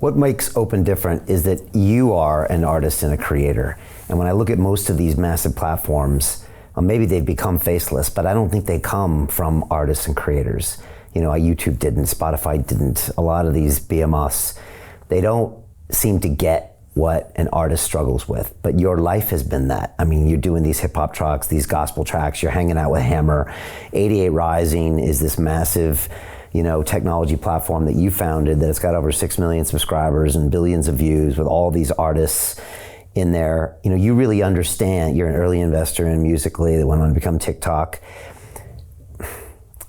What makes Open different is that you are an artist and a creator. And when I look at most of these massive platforms, maybe they've become faceless, but I don't think they come from artists and creators. You know, YouTube didn't, Spotify didn't, a lot of these BMOs, they don't seem to get what an artist struggles with. But your life has been that. I mean, you're doing these hip hop tracks, these gospel tracks, you're hanging out with Hammer. 88 Rising is this massive, you know, technology platform that you founded that's got over 6 million subscribers and billions of views with all these artists in there. You know, you really understand, you're an early investor in Musical.ly that went on to become TikTok.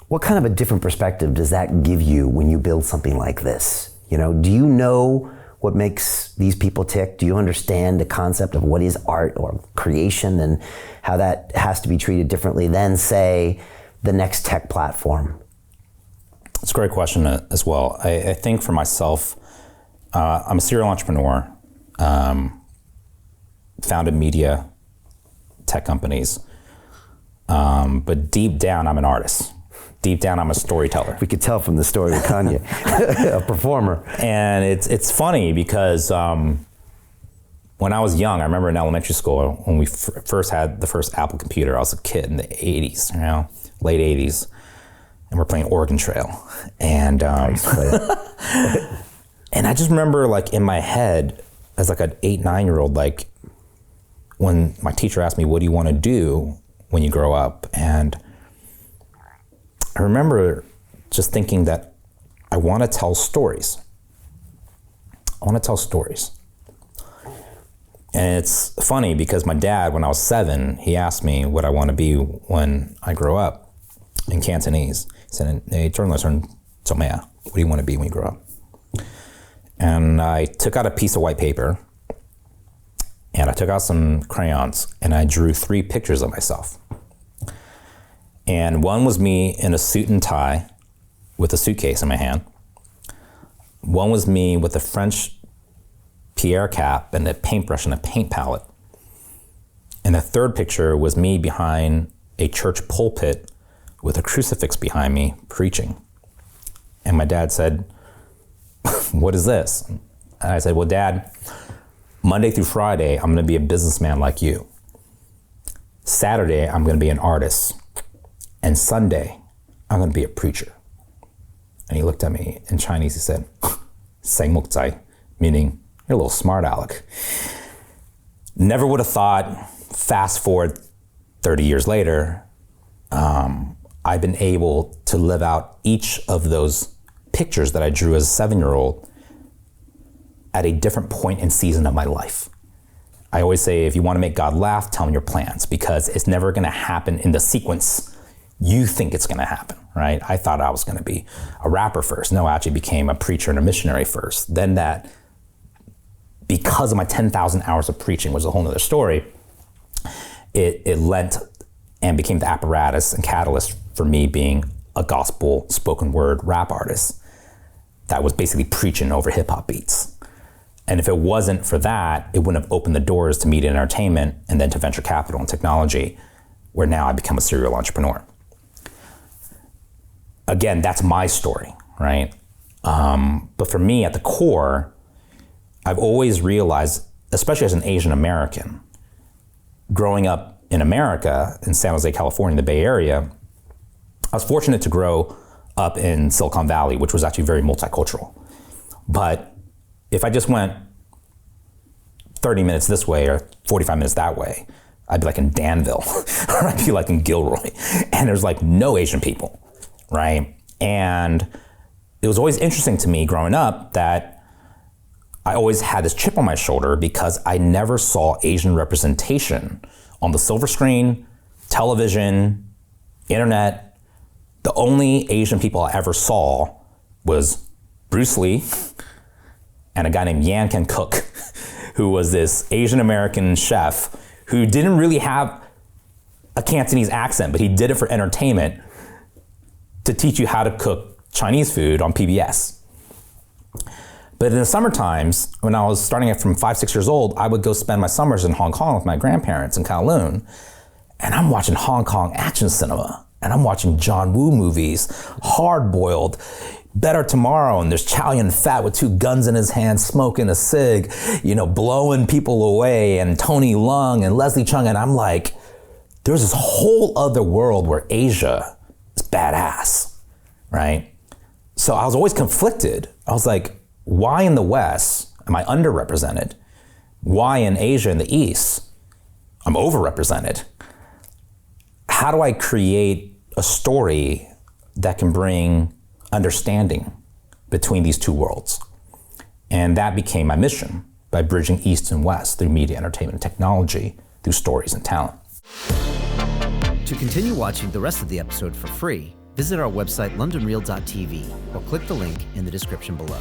What kind of a different perspective does that give you when you build something like this? You know, do you know what makes these people tick? Do you understand the concept of what is art or creation and how that has to be treated differently than, say, the next tech platform? It's a great question as well. I think for myself, I'm a serial entrepreneur, founded media tech companies, but deep down, I'm an artist. Deep down, I'm a storyteller. We could tell from the story of Kanye, a performer. And it's funny because when I was young, I remember in elementary school when we first had the first Apple computer. I was a kid in the 80s, you know, late 80s. And we're playing Oregon Trail. And and I just remember, like, in my head, as like an 8, 9-year-old, like, when my teacher asked me, what do you want to do when you grow up? And I remember just thinking that I want to tell stories. I want to tell stories. And it's funny because my dad, when I was 7, he asked me what I want to be when I grow up in Cantonese. He said, hey, Jaeson Ma, what do you want to be when you grow up? And I took out a piece of white paper and I took out some crayons and I drew 3 pictures of myself. And one was me in a suit and tie with a suitcase in my hand. One was me with a French Pierre cap and a paintbrush and a paint palette. And the third picture was me behind a church pulpit with a crucifix behind me preaching. And my dad said, what is this? And I said, well, Dad, Monday through Friday, I'm gonna be a businessman like you. Saturday, I'm gonna be an artist. And Sunday, I'm gonna be a preacher. And he looked at me in Chinese, he said, "Sang muk zai," meaning, you're a little smart aleck. Never would have thought, fast forward 30 years later, I've been able to live out each of those pictures that I drew as a 7-year-old at a different point and season of my life. I always say, if you want to make God laugh, tell him your plans, because it's never going to happen in the sequence you think it's going to happen, right? I thought I was going to be a rapper first. No, I actually became a preacher and a missionary first. Then that, because of my 10,000 hours of preaching, was a whole nother story. It lent and became the apparatus and catalyst for me being a gospel spoken word rap artist that was basically preaching over hip hop beats. And if it wasn't for that, it wouldn't have opened the doors to media and entertainment and then to venture capital and technology, where now I become a serial entrepreneur. Again, that's my story, right? But for me, at the core, I've always realized, especially as an Asian American, growing up in America, in San Jose, California, the Bay Area, I was fortunate to grow up in Silicon Valley, which was actually very multicultural. But if I just went 30 minutes this way or 45 minutes that way, I'd be like in Danville, or I'd be like in Gilroy, and there's like no Asian people, right? And it was always interesting to me growing up that I always had this chip on my shoulder because I never saw Asian representation on the silver screen, television, internet. The only Asian people I ever saw was Bruce Lee and a guy named Yan Ken Cook, who was this Asian American chef who didn't really have a Cantonese accent, but he did it for entertainment to teach you how to cook Chinese food on PBS. But in the summer times, when I was starting from 5, 6 years old, I would go spend my summers in Hong Kong with my grandparents in Kowloon, and I'm watching Hong Kong action cinema, and I'm watching John Woo movies, hard-boiled, Better Tomorrow, and there's Chow Yun-fat with 2 guns in his hand, smoking a cig, blowing people away, and Tony Leung and Leslie Chung, and I'm like, there's this whole other world where Asia is badass, right? So I was always conflicted. I was like, why in the West am I underrepresented? Why in Asia and the East I'm overrepresented? How do I create a story that can bring understanding between these 2 worlds? And that became my mission, by bridging East and West through media, entertainment, and technology, through stories and talent. To continue watching the rest of the episode for free, visit our website londonreal.tv or click the link in the description below.